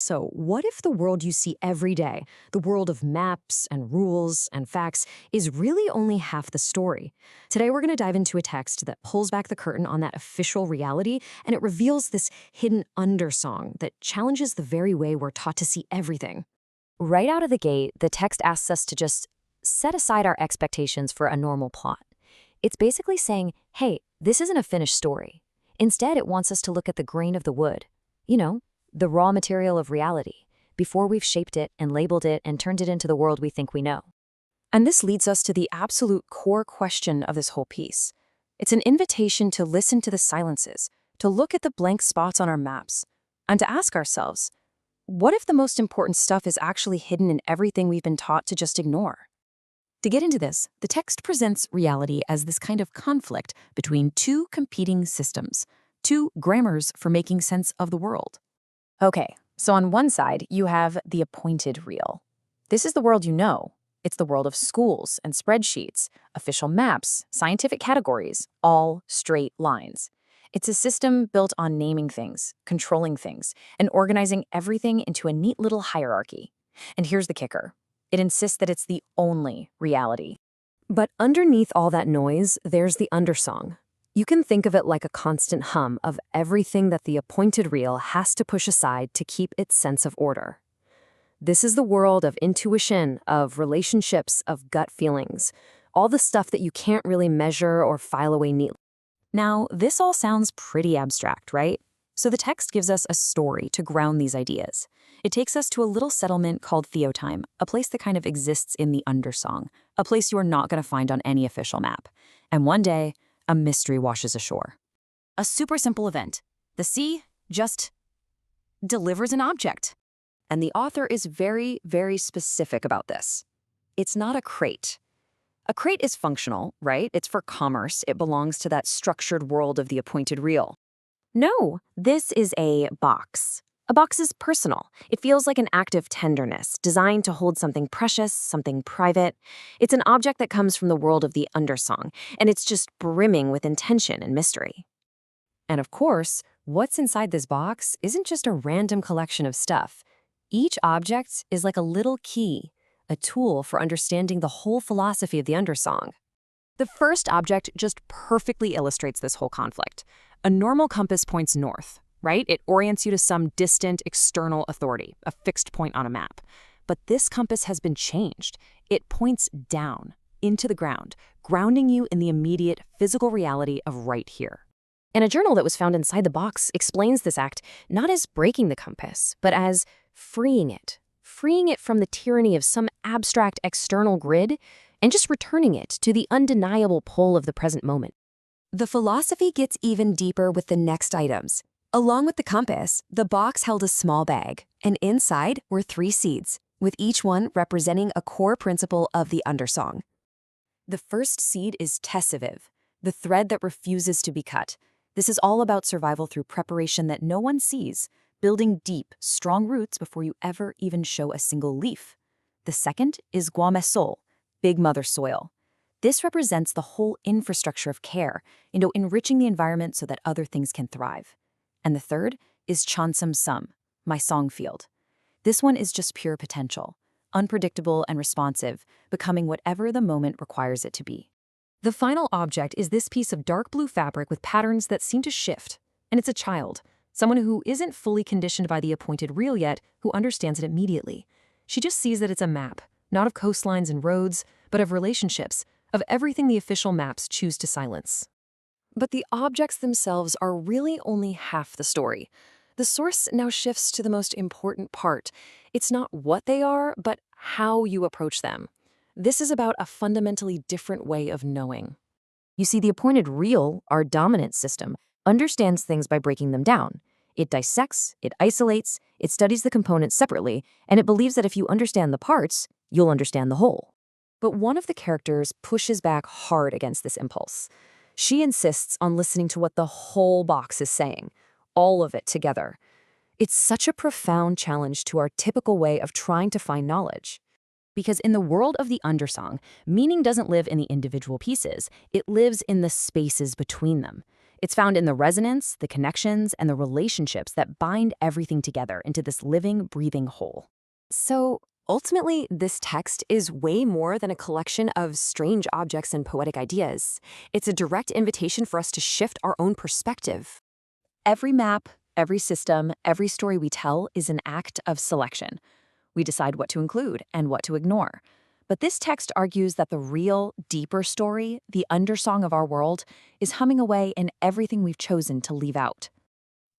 So, what if the world you see every day, the world of maps and rules and facts, is really only half the story? Today, we're going to dive into a text that pulls back the curtain on that official reality, and it reveals this hidden undersong that challenges the very way we're taught to see everything. Right out of the gate, the text asks us to just set aside our expectations for a normal plot. It's basically saying, hey, this isn't a finished story. Instead, it wants us to look at the grain of the wood. You know, the raw material of reality, before we've shaped it and labeled it and turned it into the world we think we know. And this leads us to the absolute core question of this whole piece. It's an invitation to listen to the silences, to look at the blank spots on our maps, and to ask ourselves, what if the most important stuff is actually hidden in everything we've been taught to just ignore? To get into this, the text presents reality as this kind of conflict between two competing systems, two grammars for making sense of the world. Okay, so on one side, you have the appointed real. This is the world you know. It's the world of schools and spreadsheets, official maps, scientific categories, all straight lines. It's a system built on naming things, controlling things, and organizing everything into a neat little hierarchy. And here's the kicker. It insists that it's the only reality. But underneath all that noise, there's the undersong. You can think of it like a constant hum of everything that the appointed real has to push aside to keep its sense of order. This is the world of intuition, of relationships, of gut feelings, all the stuff that you can't really measure or file away neatly. Now, this all sounds pretty abstract, right? So the text gives us a story to ground these ideas. It takes us to a little settlement called Théotime, a place that kind of exists in the undersong, a place you are not going to find on any official map. And one day, a mystery washes ashore. A super simple event. The sea just delivers an object. And the author is very, very specific about this. It's not a crate. A crate is functional, right? It's for commerce. It belongs to that structured world of the appointed real. No, this is a box. A box is personal. It feels like an act of tenderness, designed to hold something precious, something private. It's an object that comes from the world of the undersong, and it's just brimming with intention and mystery. And of course, what's inside this box isn't just a random collection of stuff. Each object is like a little key, a tool for understanding the whole philosophy of the undersong. The first object just perfectly illustrates this whole conflict. A normal compass points north, right? It orients you to some distant external authority, a fixed point on a map. But this compass has been changed. It points down, into the ground, grounding you in the immediate physical reality of right here. And a journal that was found inside the box explains this act not as breaking the compass, but as freeing it from the tyranny of some abstract external grid and just returning it to the undeniable pull of the present moment. The philosophy gets even deeper with the next items. Along with the compass, the box held a small bag, and inside were 3 seeds, with each one representing a core principle of the undersong. The first seed is tessivive, the thread that refuses to be cut. This is all about survival through preparation that no one sees, building deep, strong roots before you ever even show a single leaf. The second is guamesol, big mother soil. This represents the whole infrastructure of care, enriching the environment so that other things can thrive. And the third is chansam sum, my song field. This one is just pure potential, unpredictable and responsive, becoming whatever the moment requires it to be. The final object is this piece of dark blue fabric with patterns that seem to shift, and it's a child, someone who isn't fully conditioned by the appointed real yet, who understands it immediately. She just sees that it's a map, not of coastlines and roads, but of relationships, of everything the official maps choose to silence. But the objects themselves are really only half the story. The source now shifts to the most important part. It's not what they are, but how you approach them. This is about a fundamentally different way of knowing. You see, the appointed real, our dominant system, understands things by breaking them down. It dissects, it isolates, it studies the components separately, and it believes that if you understand the parts, you'll understand the whole. But one of the characters pushes back hard against this impulse. She insists on listening to what the whole box is saying, all of it together. It's such a profound challenge to our typical way of trying to find knowledge. Because in the world of the undersong, meaning doesn't live in the individual pieces, it lives in the spaces between them. It's found in the resonance, the connections, and the relationships that bind everything together into this living, breathing whole. So, ultimately, this text is way more than a collection of strange objects and poetic ideas. It's a direct invitation for us to shift our own perspective. Every map, every system, every story we tell is an act of selection. We decide what to include and what to ignore. But this text argues that the real, deeper story, the undersong of our world, is humming away in everything we've chosen to leave out.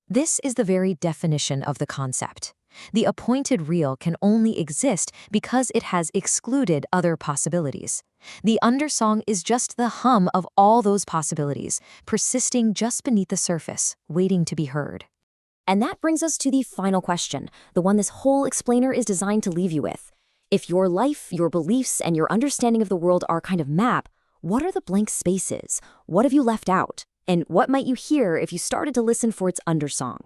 This is the very definition of the concept. The appointed real can only exist because it has excluded other possibilities. The undersong is just the hum of all those possibilities, persisting just beneath the surface, waiting to be heard. And that brings us to the final question, the one this whole explainer is designed to leave you with. If your life, your beliefs, and your understanding of the world are a kind of map, what are the blank spaces? What have you left out? And what might you hear if you started to listen for its undersong?